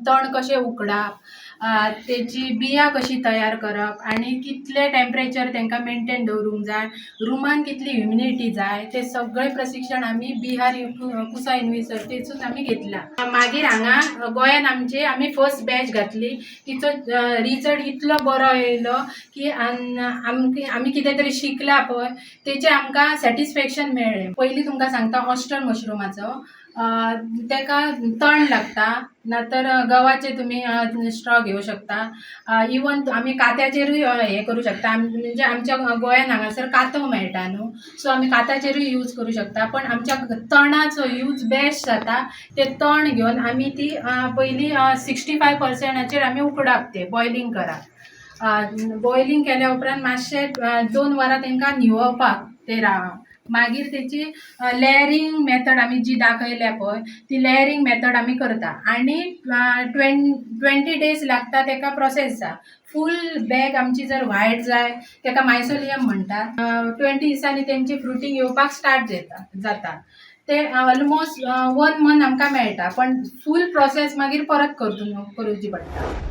तण कशें उकडप, तेची बिया कशी तयार करप आनी कितले टेम्परेचर तांकां मेंटेन दवरूंक जाय, रुमान कितली ह्युमिडिटी जाय, ते सगळें प्रशिक्षण आमी बिहार कुसा युनिवर्सिटीसून आमी घेतला। मागीर हांगा गोंयान आमी फर्स्ट बॅच घातली, तिचो रिजल्ट इतलो बरो येयलो की आमी कितें तरी शिकला पळय तेचें आमकां सॅटिस्फॅक्शन मेळ्ळें। पयलीं तुमकां सांगता ऑस्टर मशरूमाचो, तेका तण लागता, नातर गव्हाचे तुमी स्ट्रॉ घेवं शकता, इवन आमी कात्याचेरूय हें करूं शकता, म्हणजे आमच्या गोंयान हांगासर कातो मेळटा न्हू, सो आमी कात्याचेरूय यूज करूं शकता, पण आमच्या तणाचो यूज बेस्ट जाता। ते तण घेवन आमी ती पयलीं 65% आमी उकडप, ते बॉयलींग करप, बॉयलींग केल्या उपरांत मातशें 2 वरां तांकां न्हिवोवपाक ते रावप। मागीर तेची लेयरींग मेथड आमी जी दाखयल्या पळय ती लेयरींग मेथड आमी करता आनी 20 days लागता ताका प्रोसेस जा। फूल बॅग आमची जर व्हायट जाय ताका मायसोलियम म्हणटात, 20 दिसांनी तेंची फ्रुटींग येवपाक स्टार्ट जाता। ते ऑलमोस्ट 1 month आमकां मेळटा, पण फूल प्रोसेस मागीर परत करूची पडटा।